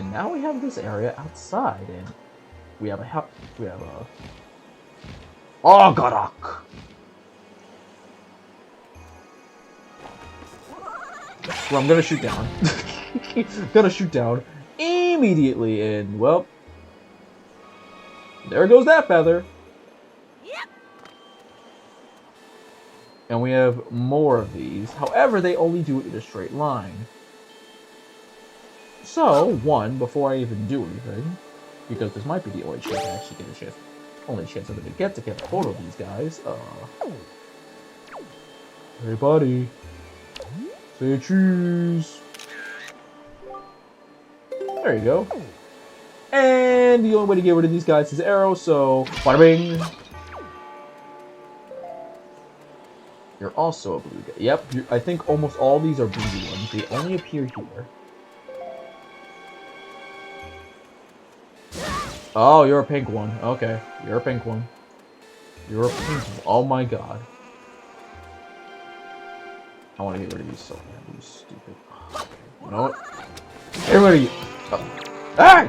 And now we have this area outside, and we have a Oh, Garak! Well, I'm gonna shoot down. Gonna shoot down immediately, and well, there goes that feather. Yep. And we have more of these. However, they only do it in a straight line. So, one, before I even do anything, because this might be the only chance I actually get a chance, only chance I'm gonna get a hold of these guys. Hey, buddy. Say cheese. There you go. And the only way to get rid of these guys is arrows, so bada bing. You're also a blue guy. Yep, I think almost all these are blue ones. They only appear here. Oh, you're a pink one. Okay, you're a pink one. You're a pink one. Oh my god. I want to get rid of these so bad. These stupid. Okay. You know what? Get rid of you. Oh. Hey!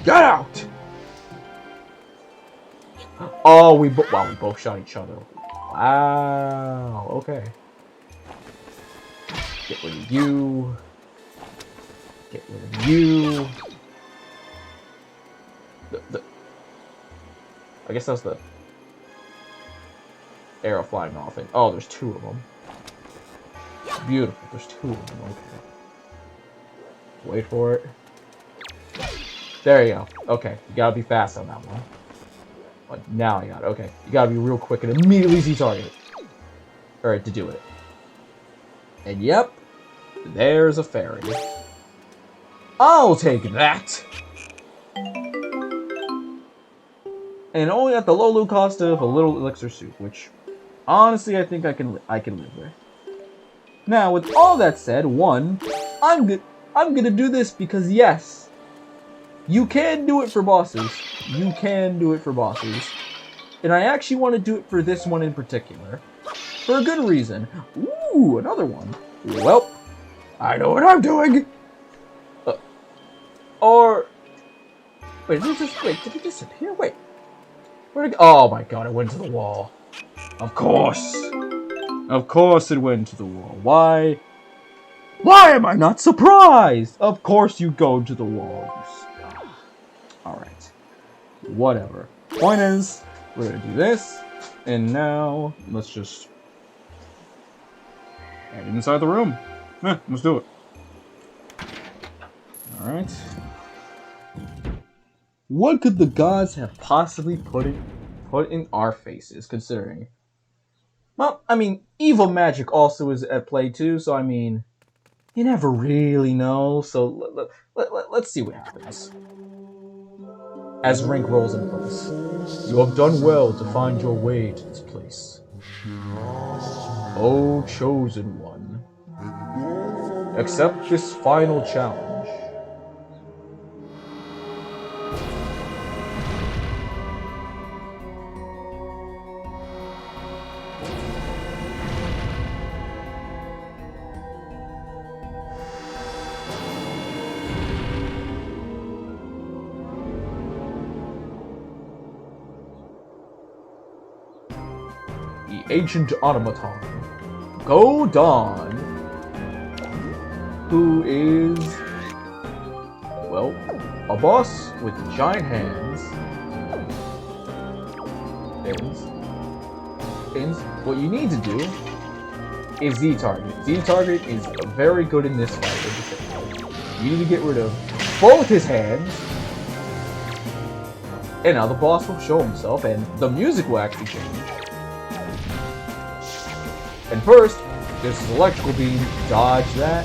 Get out! Oh, we both shot each other. Wow. Okay. Get rid of you. Get rid of you. I guess that's the arrow flying off it. Oh, there's two of them. Beautiful. There's two of them. Okay. Wait for it. There you go. Okay, you gotta be fast on that one. Like, now I got it. Okay, you gotta be real quick and immediately see target. Alright, to do it. And yep, there's a fairy. I'll take that! And only at the low cost of a little elixir soup, which honestly I think I can live with. Now, with all that said, one, I'm gonna do this because yes, you can do it for bosses. You can do it for bosses. And I actually want to do it for this one in particular. For a good reason. Ooh, another one. Well, I know what I'm doing. Wait, did it disappear? Wait. Where'd it go? Oh my god, it went to the wall. Of course. Of course it went to the wall. Why? Why am I not surprised? Of course you go to the wall. Alright. Whatever. Point is, we're gonna do this. And now, let's just head inside the room. Let's do it. Alright. What could the gods have possibly put in our faces, considering? Well, I mean, evil magic also is at play too, so I mean, you never really know, so let's see what happens. As Rink rolls in place. You have done well to find your way to this place. O chosen one. Accept this final challenge. The ancient automaton, Godon, who is, well, a boss with giant hands. Fins. What you need to do is Z-target. Z-target is very good in this fight. You need to get rid of both his hands. And now the boss will show himself, and the music will actually change. And first, this is electrical beam. Dodge that.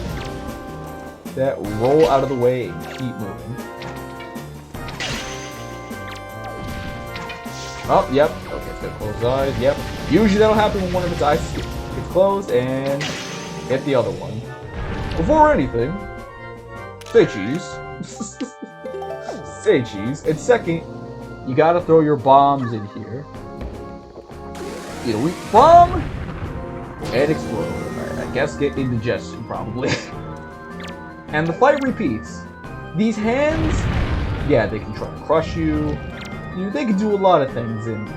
Roll out of the way and keep moving. Oh, yep. Okay, it's gonna close his eyes. Yep. Usually that'll happen when one of its eyes gets closed, and hit the other one. Before anything, say cheese. Say cheese. And second, you gotta throw your bombs in here. Get a weak bomb. And explode. Alright, I guess get indigestion, probably. And the fight repeats. These hands, yeah, they can try to crush you. They can do a lot of things, and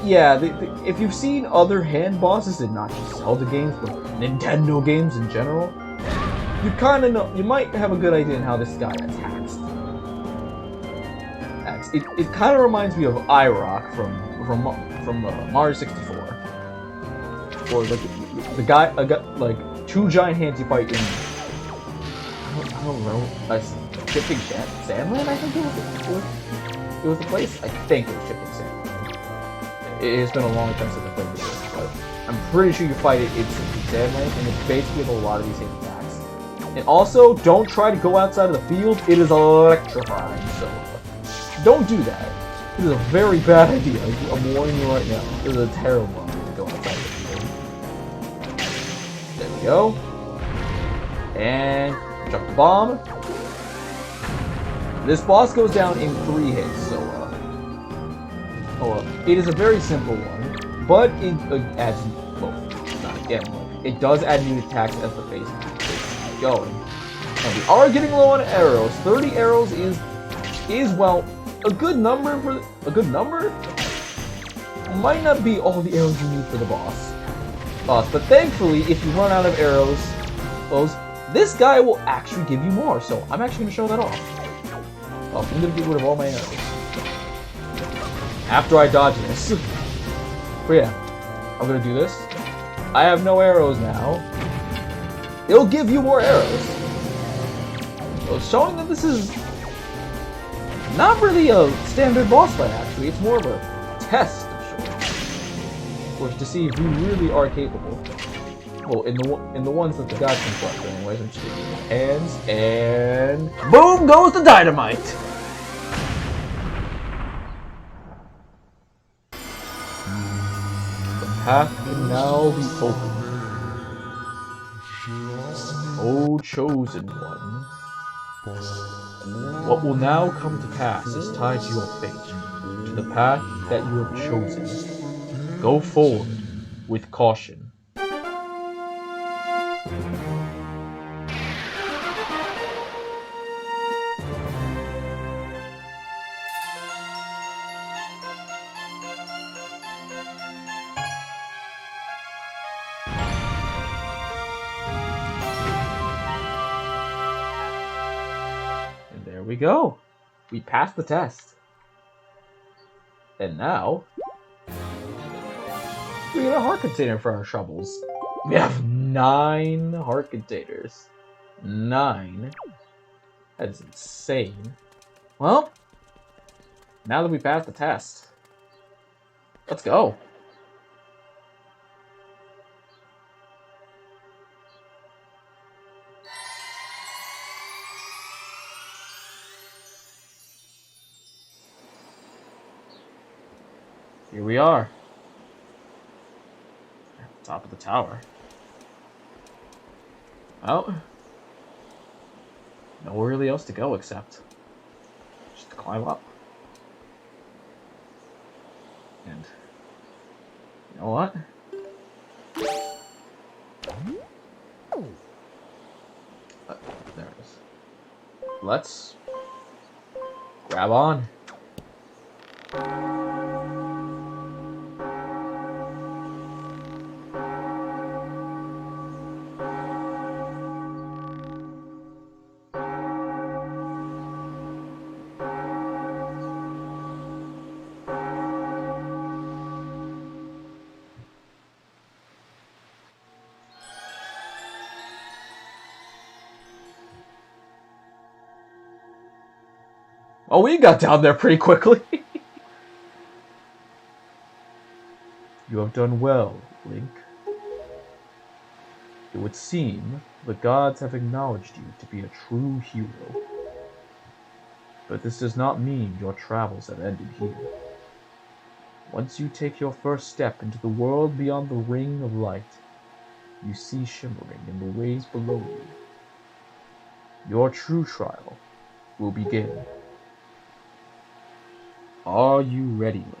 yeah, if you've seen other hand bosses, and not just Zelda games, but Nintendo games in general, you kind of know, you might have a good idea on how this guy attacks. It kind of reminds me of Irock from Mario 64, or like the guy, like two giant hands you fight in. I don't know, a Shipping Sandland. I think it was the place. I think it was Shipping Sandland. It's been a long time since I played this game, but I'm pretty sure you fight it in Shipping Sandland, and it's basically a lot of these same attacks. And also, don't try to go outside of the field. It is electrifying, so don't do that. It is a very bad idea. I'm warning you right now. It is a terrible idea to go outside of the field. There we go. And drop the bomb. This boss goes down in 3 hits, so it is a very simple one, but it adds, well, not again, but it does add new attacks as the phase keeps going. And we are getting low on arrows. 30 arrows is well, a good number for a good number. Might not be all the arrows you need for the boss, but thankfully, if you run out of arrows, this guy will actually give you more. So I'm actually going to show that off. I'm going to get rid of all my arrows after I dodge this. But yeah, I'm going to do this. I have no arrows now. It'll give you more arrows. So showing that this is not really a standard boss fight, actually. It's more of a test of sorts, to see if we really are capable. Well, in the ones that the gods can crush, anyways. I'm just taking my hands, and boom goes the dynamite. The path can now be opened. O chosen one. What will now come to pass is tied to your fate, to the path that you have chosen. Go forward with caution. There we go. We passed the test. And now, we get a heart container for our shovels. We have 9 heart containers. 9. That's insane. Well, now that we passed the test, let's go. Here we are. At the top of the tower. Well, nowhere really else to go except just to climb up. And you know what? There it is. Let's grab on. Oh, we got down there pretty quickly. You have done well, Link. It would seem the gods have acknowledged you to be a true hero. But this does not mean your travels have ended here. Once you take your first step into the world beyond the ring of light, you see shimmering in the ways below you. Your true trial will begin. Are you ready, Link?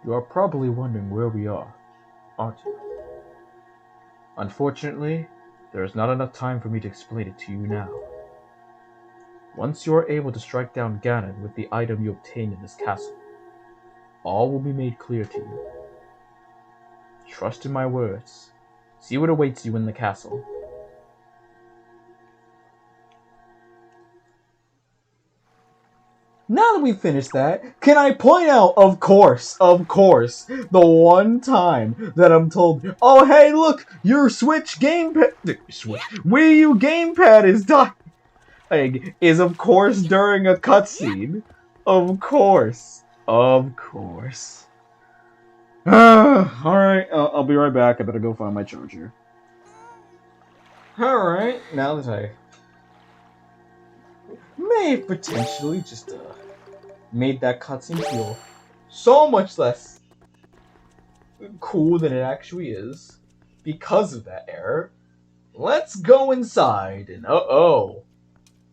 You are probably wondering where we are, aren't you? Unfortunately, there is not enough time for me to explain it to you now. Once you are able to strike down Ganon with the item you obtained in this castle, all will be made clear to you. Trust in my words. See what awaits you in the castle. Now that we've finished that, can I point out, of course, the one time that I'm told, oh hey look, your Switch gamepad, Wii U gamepad is dying, is of course during a cutscene. Of course. Alright, I'll be right back, I better go find my charger. Alright, now that I may have potentially just, made that cutscene feel so much less cool than it actually is because of that error. Let's go inside and oh,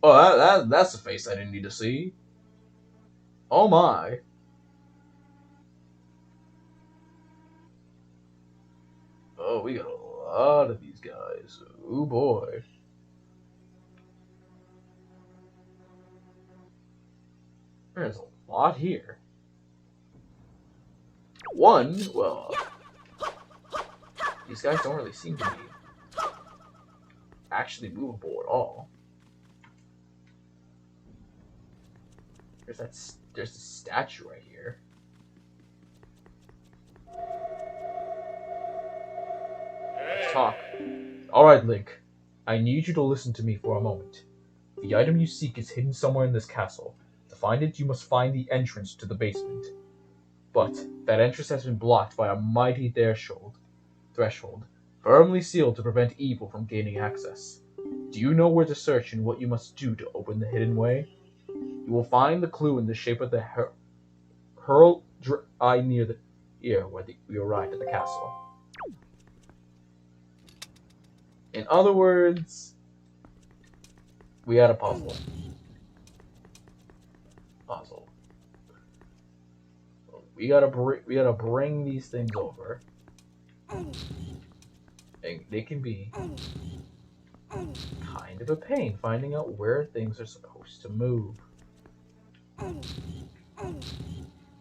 that's a face I didn't need to see. Oh my. Oh, we got a lot of these guys. Oh boy. There's a lot here. One, well, these guys don't really seem to be actually movable at all. There's a statue right here. Let's talk. Alright, Link. I need you to listen to me for a moment. The item you seek is hidden somewhere in this castle. To find it, you must find the entrance to the basement. But that entrance has been blocked by a mighty threshold, firmly sealed to prevent evil from gaining access. Do you know where to search and what you must do to open the hidden way? You will find the clue in the shape of the hurl eye near the ear where we arrived at the castle. In other words, we had a puzzle. We gotta bring these things over. And they can be kind of a pain finding out where things are supposed to move.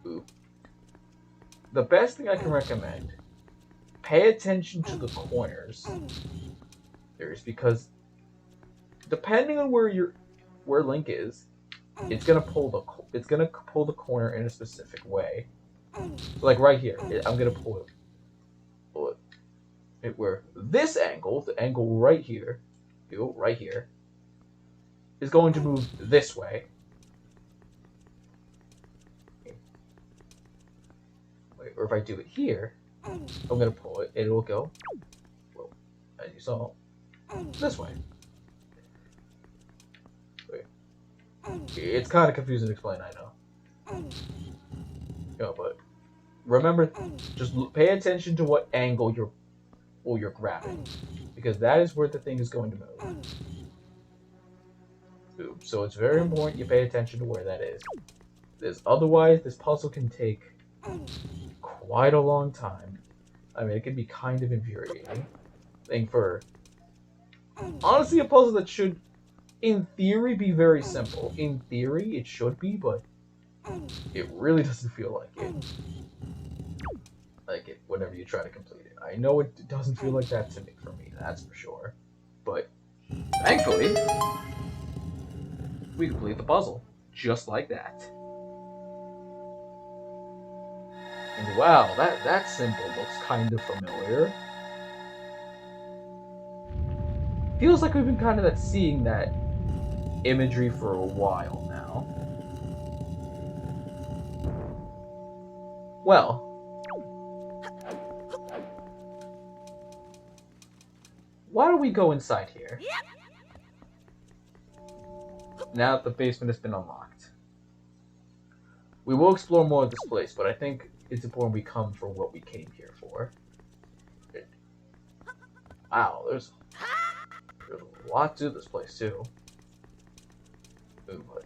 Ooh. The best thing I can recommend, pay attention to the corners. Because depending on where Link is, it's gonna pull the corner in a specific way. So like right here, I'm gonna pull it where this angle, the angle right here, is going to move this way. Wait, or if I do it here, I'm gonna pull it, and it will go, well, as you saw, this way. Wait. It's kind of confusing to explain, I know. But remember, just pay attention to what angle you're grabbing, because that is where the thing is going to move. So it's very important you pay attention to where that is. Otherwise, this puzzle can take quite a long time. I mean, it can be kind of infuriating. Honestly, a puzzle that should, in theory, be very simple. In theory, it should be, but it really doesn't feel like it. Whenever you try to complete it. I know it doesn't feel like that for me, that's for sure. But, thankfully, we complete the puzzle. Just like that. And wow, that symbol looks kind of familiar. Feels like we've been kind of seeing that imagery for a while now. Well, why don't we go inside here? Now that the basement has been unlocked. We will explore more of this place, but I think it's important we come for what we came here for. Wow, there's a lot to this place too. Ooh, but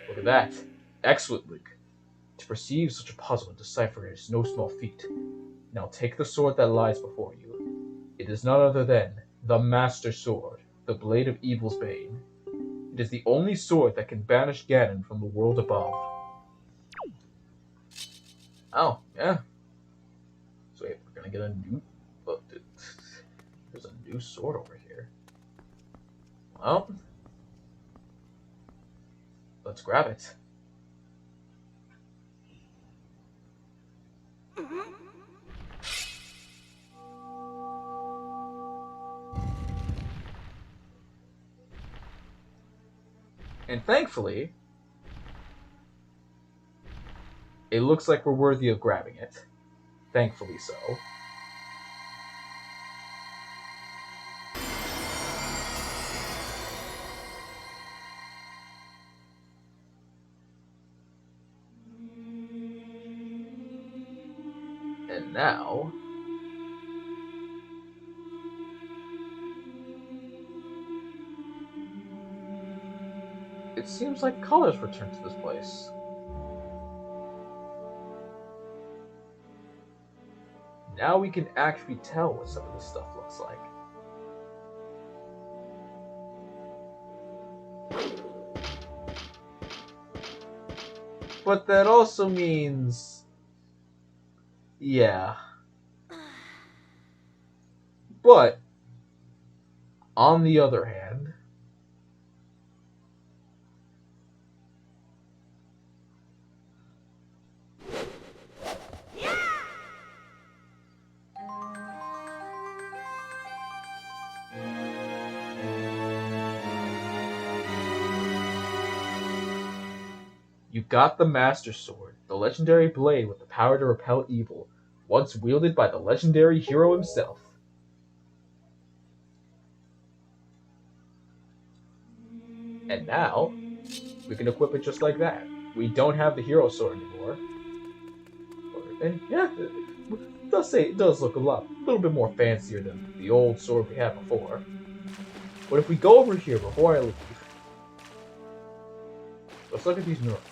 look at that. Excellent, Link. To perceive such a puzzle and decipher it is no small feat. Now take the sword that lies before you. It is none other than the Master Sword, the blade of evil's bane. It is the only sword that can banish Ganon from the world above. Oh, yeah. So wait, we're gonna get a new... Oh, there's a new sword over here. Well, let's grab it. And thankfully, it looks like we're worthy of grabbing it. Thankfully so. And now... it seems like colors return to this place. Now we can actually tell what some of this stuff looks like. But that also means... yeah. But, on the other hand... you got the Master Sword, the legendary blade with the power to repel evil, once wielded by the legendary hero himself. And now, we can equip it just like that. We don't have the hero sword anymore. And yeah, it does look a little bit more fancier than the old sword we had before. But if we go over here before I leave, let's look at these neurons.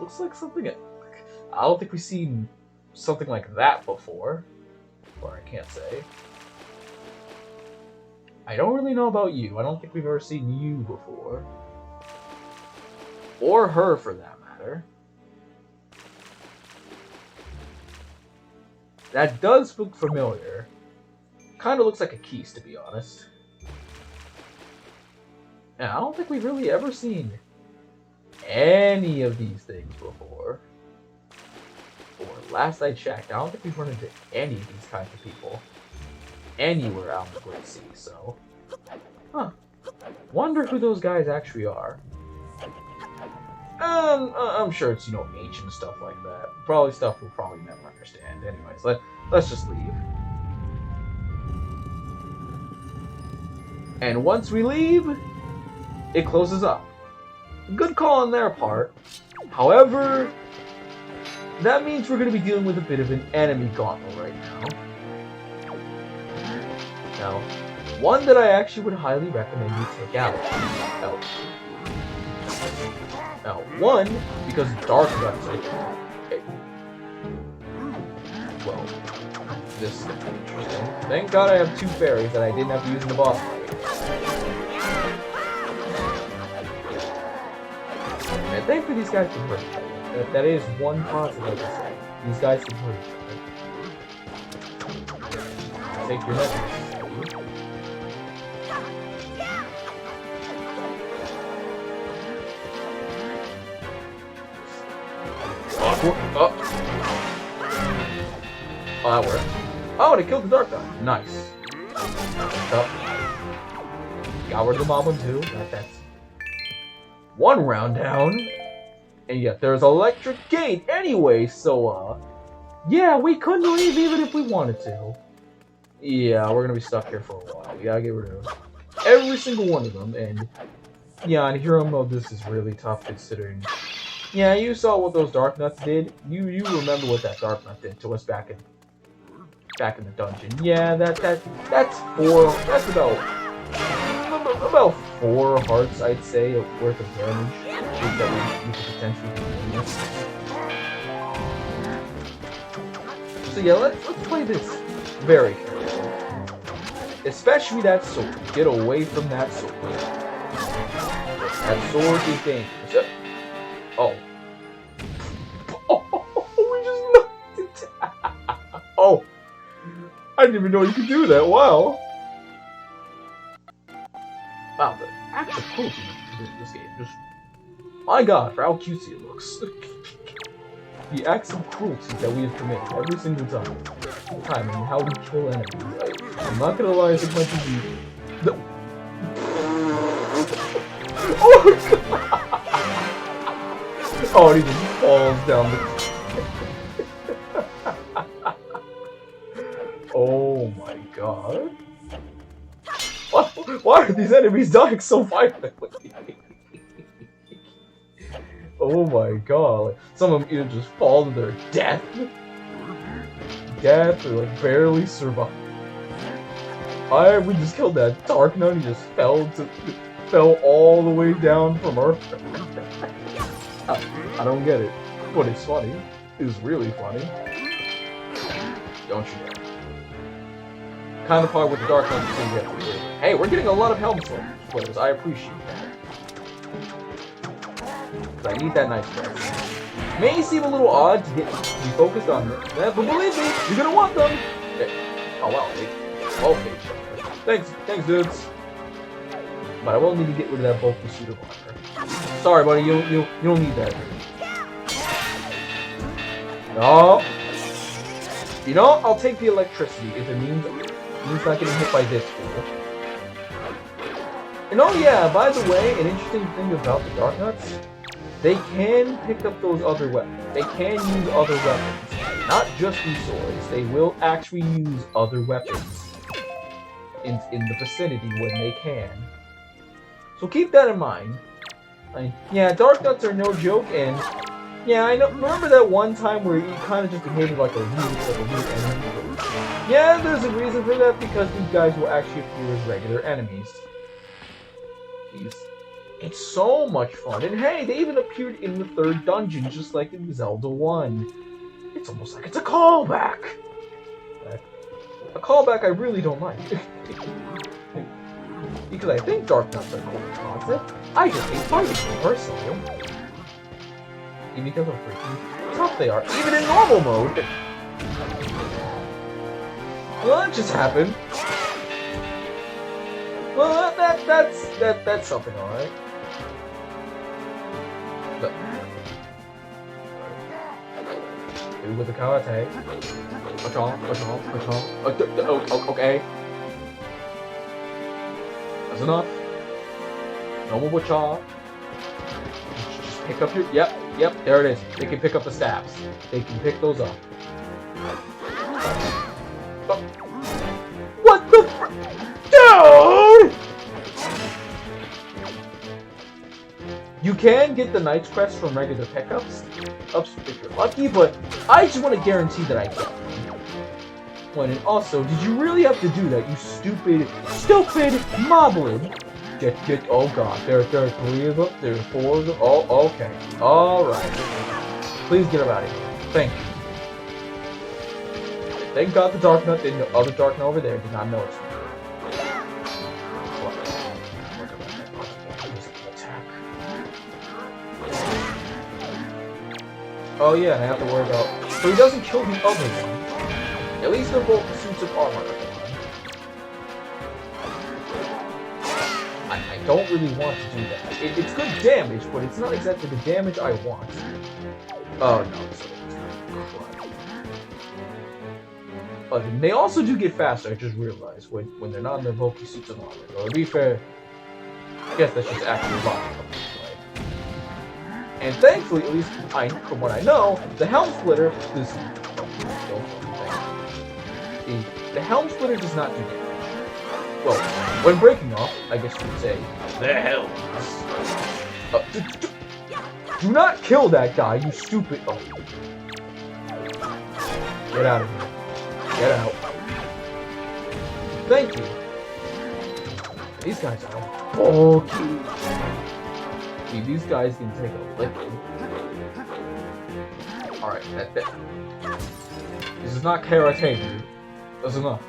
Looks like something... I don't think we've seen something like that before. Or I can't say. I don't really know about you. I don't think we've ever seen you before. Or her, for that matter. That does look familiar. Kind of looks like a Keys, to be honest. And I don't think we've really ever seen any of these things before. Or last I checked, I don't think we've run into any of these kinds of people anywhere out in the Great Sea, so... huh. Wonder who those guys actually are. I'm sure it's, ancient stuff like that. Probably stuff we'll probably never understand. Anyways, let's just leave. And once we leave, it closes up. Good call on their part. However, that means we're going to be dealing with a bit of an enemy gauntlet right now. Now, one that I actually would highly recommend you take out. Now, one, because Dark Guns are... okay. Well, this is interesting. Thank God I have two fairies that I didn't have to use in the boss fight. And thankfully these guys can hurt each other. That is one positive I can say. These guys can hurt each other. Take your necklace. Oh, that worked. Oh, and it killed the Dark Guy. Nice. Got rid of the mob one too. That's one round down. And yet there's Electric Gate anyway, so yeah, we couldn't leave even if we wanted to. Yeah, we're gonna be stuck here for a while. We gotta get rid of every single one of them, and yeah, in hero mode this is really tough considering. Yeah, you saw what those Dark Nuts did. You remember what that Dark Nut did to us back in the dungeon. Yeah, that's about 4 hearts, I'd say, worth of damage. think that we could potentially do this. So yeah, let's play this very carefully. Especially that sword. Get away from that sword. That sword is dangerous. Oh. Oh, we just knocked it down. Oh. I didn't even know you could do that. Wow. Wow, the actual cruelty in this game just... My god, for how cutesy it looks. The acts of cruelty that we have committed every single time. And how we kill enemies. I'm not gonna lie, it's much as you... No. Oh my god! Oh, and he just falls down the... Oh my god. Why are these enemies dying so violently? Oh my god. Some of them either just fall to their death. Or like barely survive. We just killed that Dark Knight, he just fell all the way down from Earth. I don't get it. But it's funny. It's really funny. Don't you get it? Kind of part with the Dark Knight you can get. Hey, we're getting a lot of helm splitters. I appreciate that. But I need that nice breath. May seem a little odd to be focused on that, but believe me, you're gonna want them. Oh wow, okay. Thanks, dudes. But I will need to get rid of that bulky suit of armor. Sorry, buddy, you don't need that. No. You know, I'll take the electricity if it means not getting hit by this fool. And oh yeah, by the way, an interesting thing about the Dark Nuts, they can pick up those other weapons. They can use other weapons. Not just these swords. They will actually use other weapons in the vicinity when they can. So keep that in mind. Yeah, Dark Nuts are no joke, and yeah, I know. Remember that one time where he kind of just behaved like a weird enemy? Yeah, there's a reason for that, because these guys will actually appear as regular enemies. It's so much fun, and hey, they even appeared in the 3rd dungeon, just like in Zelda 1. It's almost like it's a callback! A callback I really don't like. Because I think Dark Nuts are cool concept. I just hate fighting them, personally. Even because of freaking tough they are, even in normal mode. Well, that just happened. Well, that's something, alright. With the karate. Okay. That's enough. No more wacha. Just pick up your... Yep, there it is. They can pick up the staffs. They can pick those up. What the fr... Dude! You can get the Knight's Crest from regular pickups, if you're lucky, but I just want to guarantee that I get them. Well, and also, did you really have to do that, you stupid moblin? Oh god, there are 3 of them, there are 4 of them, oh, okay, alright. Please get them out of here, thank you. Thank god the Dark Nut, the other Dark Nut over there did not notice me. Oh yeah, and I have to worry about... So he doesn't kill the other one. At least they're both suits of armor. I don't really want to do that. It's good damage, but it's not exactly the damage I want. Oh no, this is not. They also do get faster, I just realized, when they're not in their bulky suits of armor. So to be fair, I guess that's just actually logical. And thankfully, at least from what I know, the Helm Splitter does... The Helm Splitter does not do damage. Well, when breaking off, I guess you would say, the helms. Do not kill that guy, you stupid... Oh. Get out of here. Get out. Thank you. These guys are bulky. See, these guys can take a licking. Alright, this is not karate, dude. That's enough.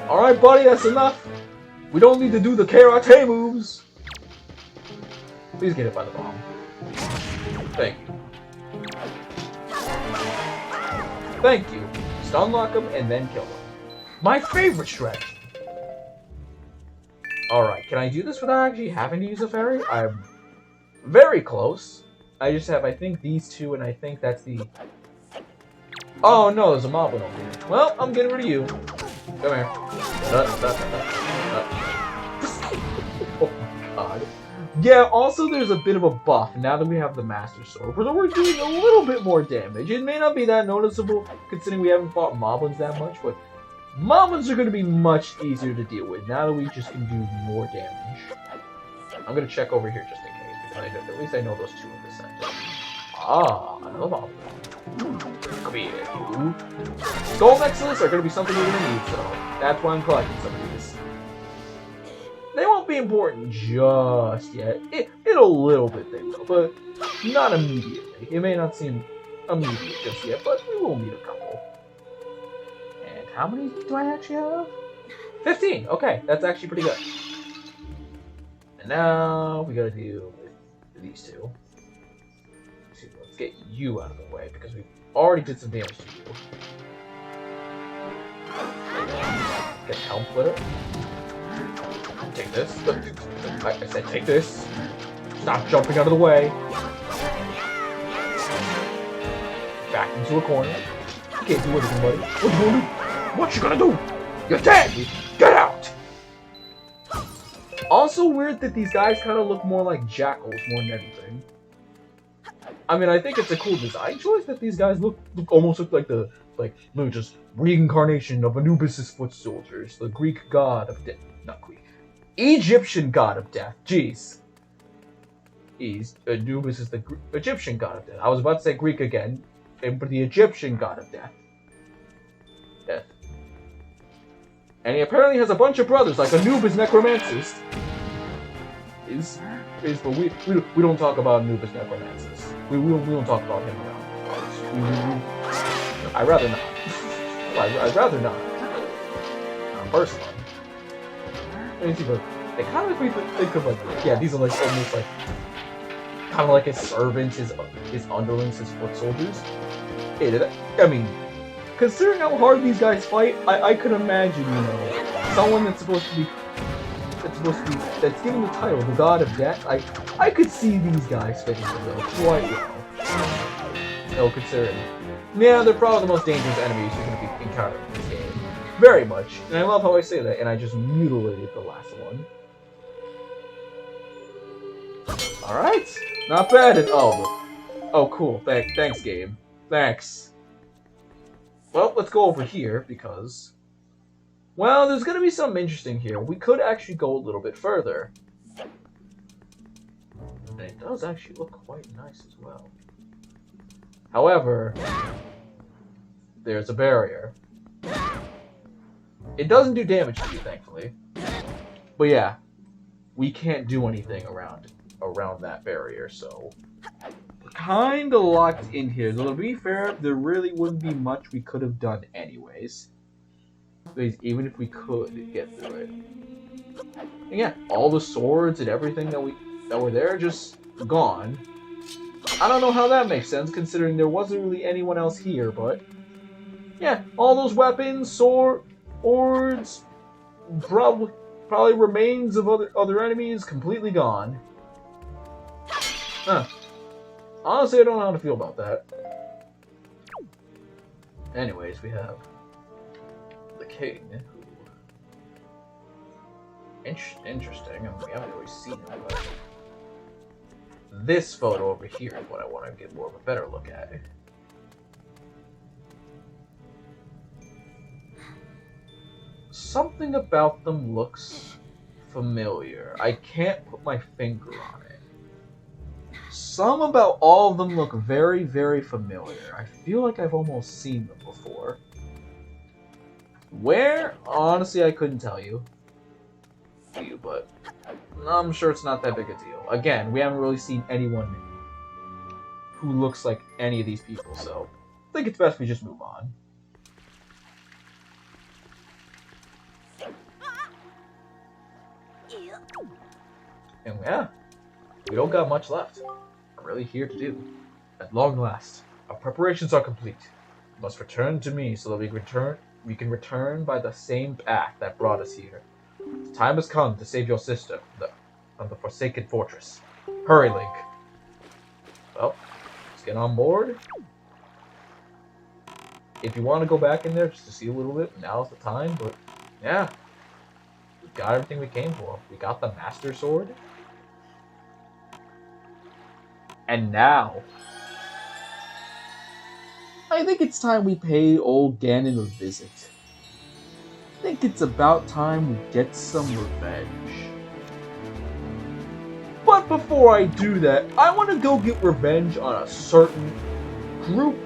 Alright, buddy, that's enough. We don't need to do the karate moves. Please get hit by the bomb. Thank you. Thank you. Stun lock him and then kill him. My favorite strategy. Alright, can I do this without actually having to use a fairy? I'm very close. I just have, I think, these two, and I think that's the... Oh no, there's a moblin over here. Well, I'm getting rid of you. Come here. Oh my god. Yeah, also there's a bit of a buff now that we have the Master Sword, where we're doing a little bit more damage. It may not be that noticeable, considering we haven't fought moblins that much, but moblins are going to be much easier to deal with now that we just can do more damage. I'm going to check over here just in case, because at least I know those two in the center. Ah, another moblin. Come here, you. Gold Exodus are going to be something we're going to need, so that's why I'm collecting some of these. They won't be important just yet. In a little bit they will, but not immediately. It may not seem immediate just yet, but we will need a couple. And how many do I actually have? 15! Okay, that's actually pretty good. And now we gotta deal with these two. Let's get you out of the way, because we already did some damage to you. Get Helm Flitter. Take this. I said take this. Stop jumping out of the way. Back into a corner. You can't do anything, buddy. What you gonna do? What you gonna do? You're dead! Get out! Also weird that these guys kind of look more like jackals more than anything. I mean, I think it's a cool design choice that these guys almost look like the just reincarnation of Anubis' foot soldiers, the Greek god of death. Not Greek. Egyptian god of death. Jeez. Anubis is the Egyptian god of death. I was about to say Greek again, but the Egyptian god of death. And he apparently has a bunch of brothers, like Anubis Necromancis. But we don't talk about Anubis Necromancis. We don't talk about him around. I'd rather not. I'd rather not. Personally. Let me see, but they kind of make me think of, like, yeah, these are like almost like kind of like his servants, his underlings, his foot soldiers. I mean, considering how hard these guys fight, I could imagine, you know, someone that's given the title the God of Death. I could see these guys fitting the bill quite well. No, considering, yeah, they're probably the most dangerous enemies you're going to be encountering in this game. Very much. And I love how I say that, and I just mutilated the last one. Alright. Not bad at all. Oh, cool. Thanks, game. Thanks. Well, let's go over here, because... well, there's going to be something interesting here. We could actually go a little bit further. And it does actually look quite nice as well. However, there's a barrier. It doesn't do damage to you, thankfully. But yeah, we can't do anything around that barrier, so we're kind of locked in here. Though to be fair, there really wouldn't be much we could have done anyways. Because even if we could get through it. And yeah, all the swords and everything that were there just gone. I don't know how that makes sense, considering there wasn't really anyone else here, but yeah, all those weapons, swords, probably remains of other enemies completely gone. Huh. Honestly, I don't know how to feel about that. Anyways, we have the king, who... interesting. I mean, we haven't really seen him, but... this photo over here is what I want to get more of a better look at. Something about them looks familiar. I can't put my finger on it. Some about all of them look very, very familiar. I feel like I've almost seen them before. Where? Honestly, I couldn't tell you. to you, but I'm sure it's not that big a deal. Again, we haven't really seen anyone who looks like any of these people, so I think it's best we just move on. And yeah, we don't got much left. I'm really here to do. At long last, our preparations are complete. You must return to me so that we can return by the same path that brought us here. The time has come to save your sister from the Forsaken Fortress. Hurry, Link. Well, let's get on board. If you want to go back in there just to see a little bit, now's the time, but yeah. We got everything we came for. We got the Master Sword. And now, I think it's time we pay old Ganon a visit. I think it's about time we get some revenge. But before I do that, I want to go get revenge on a certain group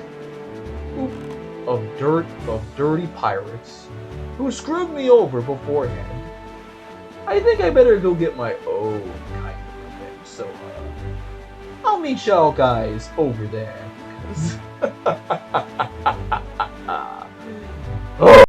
of dirty pirates who screwed me over beforehand. I think I better go get my own kind of revenge, so I'll meet y'all guys over there.